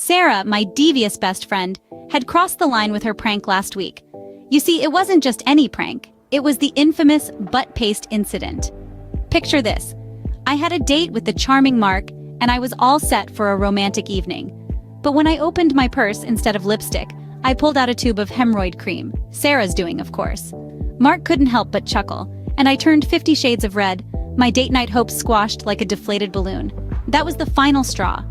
Sarah, my devious best friend, had crossed the line with her prank last week. You see, it wasn't just any prank. It was the infamous butt paste incident. Picture this. I had a date with the charming Mark, and I was all set for a romantic evening. But when I opened my purse instead of lipstick, I pulled out a tube of hemorrhoid cream. Sarah's doing, of course. Mark couldn't help but chuckle, and I turned 50 shades of red, my date night hopes squashed like a deflated balloon. That was the final straw.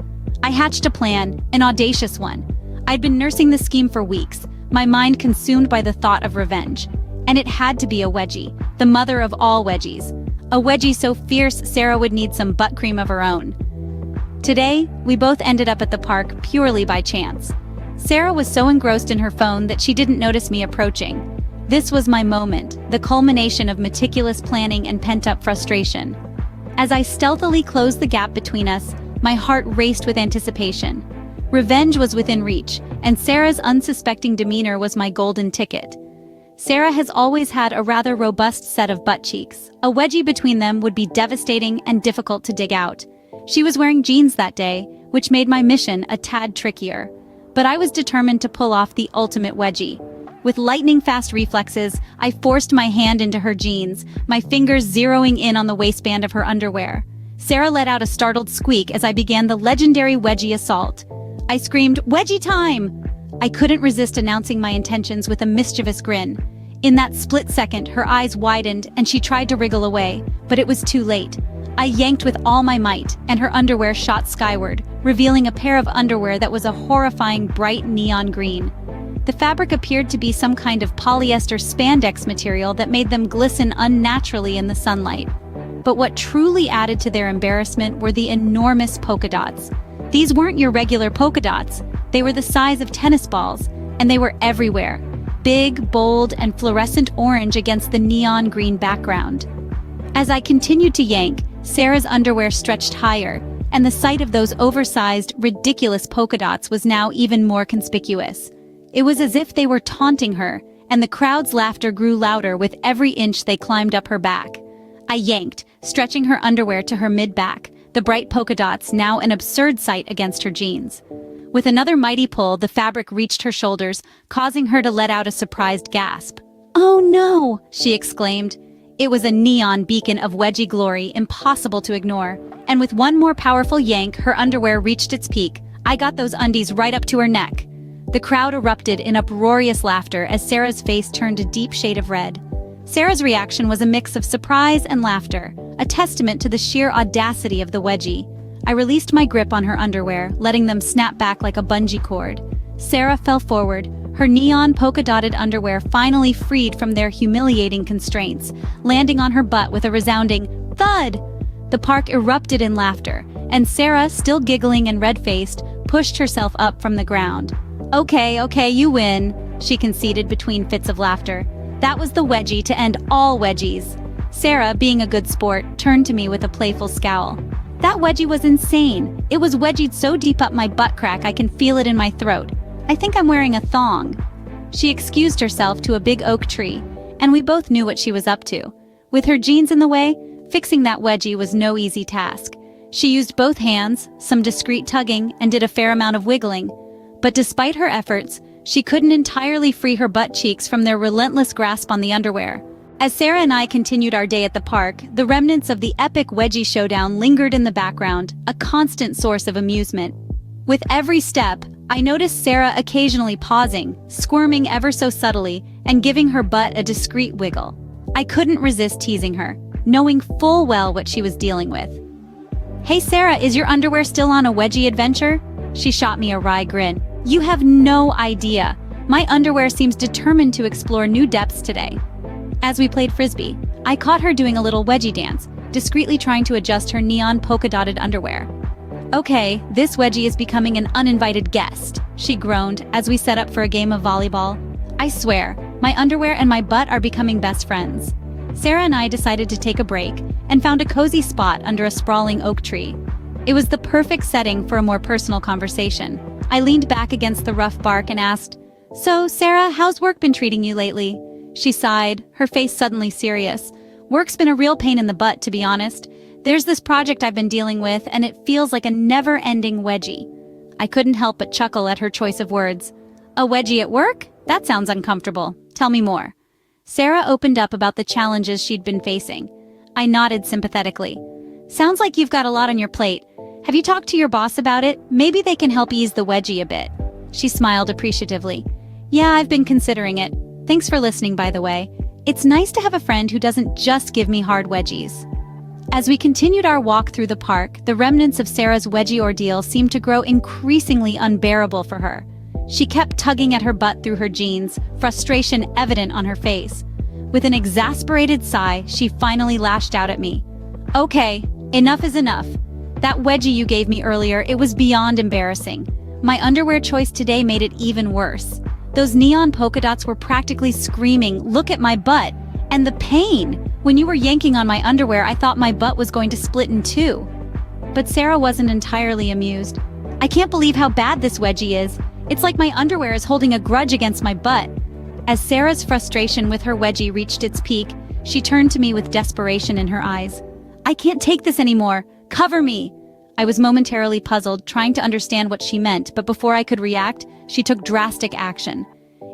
I hatched a plan, an audacious one. I'd been nursing the scheme for weeks, my mind consumed by the thought of revenge. And it had to be a wedgie, the mother of all wedgies. A wedgie so fierce Sarah would need some butt cream of her own. Today, we both ended up at the park purely by chance. Sarah was so engrossed in her phone that she didn't notice me approaching. This was my moment, the culmination of meticulous planning and pent-up frustration. As I stealthily closed the gap between us, my heart raced with anticipation. Revenge was within reach, and Sarah's unsuspecting demeanor was my golden ticket. Sarah has always had a rather robust set of butt cheeks. A wedgie between them would be devastating and difficult to dig out. She was wearing jeans that day, which made my mission a tad trickier. But I was determined to pull off the ultimate wedgie. With lightning-fast reflexes, I forced my hand into her jeans, my fingers zeroing in on the waistband of her underwear. Sarah let out a startled squeak as I began the legendary wedgie assault. I screamed, "Wedgie time!" I couldn't resist announcing my intentions with a mischievous grin. In that split second, her eyes widened and she tried to wriggle away, but it was too late. I yanked with all my might, and her underwear shot skyward, revealing a pair of underwear that was a horrifying bright neon green. The fabric appeared to be some kind of polyester spandex material that made them glisten unnaturally in the sunlight. But what truly added to their embarrassment were the enormous polka dots. These weren't your regular polka dots. They were the size of tennis balls, and they were everywhere. Big, bold, and fluorescent orange against the neon green background. As I continued to yank, Sarah's underwear stretched higher, and the sight of those oversized, ridiculous polka dots was now even more conspicuous. It was as if they were taunting her, and the crowd's laughter grew louder with every inch they climbed up her back. I yanked, stretching her underwear to her mid-back, the bright polka dots now an absurd sight against her jeans. With another mighty pull, the fabric reached her shoulders, causing her to let out a surprised gasp. "Oh no!" she exclaimed. It was a neon beacon of wedgie glory, impossible to ignore. And with one more powerful yank, her underwear reached its peak. I got those undies right up to her neck. The crowd erupted in uproarious laughter as Sarah's face turned a deep shade of red. Sarah's reaction was a mix of surprise and laughter, a testament to the sheer audacity of the wedgie. I released my grip on her underwear, letting them snap back like a bungee cord. Sarah fell forward, her neon polka-dotted underwear finally freed from their humiliating constraints, landing on her butt with a resounding thud. The park erupted in laughter, and Sarah, still giggling and red-faced, pushed herself up from the ground. Okay, you win," she conceded between fits of laughter. That was the wedgie to end all wedgies. Sarah, being a good sport, turned to me with a playful scowl. That wedgie was insane. It was wedgied so deep up my butt crack I can feel it in my throat. I think I'm wearing a thong. She excused herself to a big oak tree, and we both knew what she was up to. With her jeans in the way, fixing that wedgie was no easy task. She used both hands, some discreet tugging, and did a fair amount of wiggling. But despite her efforts, she couldn't entirely free her butt cheeks from their relentless grasp on the underwear. As Sarah and I continued our day at the park, the remnants of the epic wedgie showdown lingered in the background, a constant source of amusement. With every step, I noticed Sarah occasionally pausing, squirming ever so subtly, and giving her butt a discreet wiggle. I couldn't resist teasing her, knowing full well what she was dealing with. "Hey Sarah, is your underwear still on a wedgie adventure?" She shot me a wry grin. "You have no idea. My underwear seems determined to explore new depths today." As we played frisbee, I caught her doing a little wedgie dance, discreetly trying to adjust her neon polka-dotted underwear. "Okay, this wedgie is becoming an uninvited guest," she groaned as we set up for a game of volleyball. I swear, my underwear and my butt are becoming best friends. Sarah and I decided to take a break and found a cozy spot under a sprawling oak tree. It was the perfect setting for a more personal conversation. I leaned back against the rough bark and asked, "So, Sarah, how's work been treating you lately?" She sighed, her face suddenly serious. "Work's been a real pain in the butt, to be honest. There's this project I've been dealing with, and it feels like a never-ending wedgie." I couldn't help but chuckle at her choice of words. A wedgie at work? That sounds uncomfortable. Tell me more. Sarah opened up about the challenges she'd been facing. I nodded sympathetically. Sounds like you've got a lot on your plate. Have you talked to your boss about it? Maybe they can help ease the wedgie a bit. She smiled appreciatively. Yeah, I've been considering it. Thanks for listening, by the way. It's nice to have a friend who doesn't just give me hard wedgies. As we continued our walk through the park, the remnants of Sarah's wedgie ordeal seemed to grow increasingly unbearable for her. She kept tugging at her butt through her jeans, frustration evident on her face. With an exasperated sigh, she finally lashed out at me. Okay, enough is enough. That wedgie you gave me earlier, it was beyond embarrassing. My underwear choice today made it even worse. Those neon polka dots were practically screaming, "Look at my butt!" And the pain! When you were yanking on my underwear, I thought my butt was going to split in two. But Sarah wasn't entirely amused. I can't believe how bad this wedgie is. It's like my underwear is holding a grudge against my butt. As Sarah's frustration with her wedgie reached its peak, she turned to me with desperation in her eyes. I can't take this anymore. Cover me! I was momentarily puzzled, trying to understand what she meant, but before I could react, she took drastic action.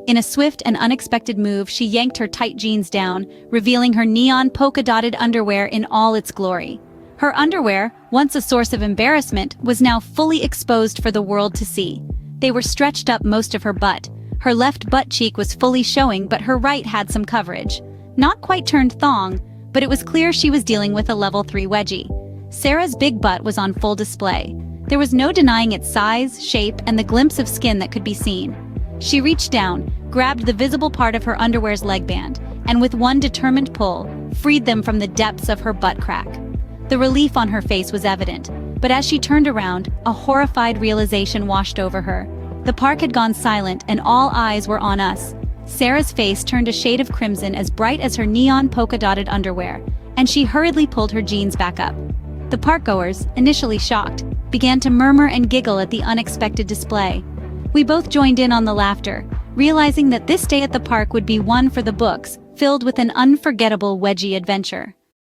In a swift and unexpected move, she yanked her tight jeans down, revealing her neon polka-dotted underwear in all its glory. Her underwear, once a source of embarrassment, was now fully exposed for the world to see. They were stretched up most of her butt. Her left butt cheek was fully showing, but her right had some coverage. Not quite turned thong, but it was clear she was dealing with a level 3 wedgie. Sarah's big butt was on full display. There was no denying its size, shape, and the glimpse of skin that could be seen. She reached down, grabbed the visible part of her underwear's leg band, and with one determined pull, freed them from the depths of her butt crack. The relief on her face was evident, but as she turned around, a horrified realization washed over her. The park had gone silent, and all eyes were on us. Sarah's face turned a shade of crimson as bright as her neon polka-dotted underwear, and she hurriedly pulled her jeans back up. The parkgoers, initially shocked, began to murmur and giggle at the unexpected display. We both joined in on the laughter, realizing that this day at the park would be one for the books, filled with an unforgettable wedgie adventure.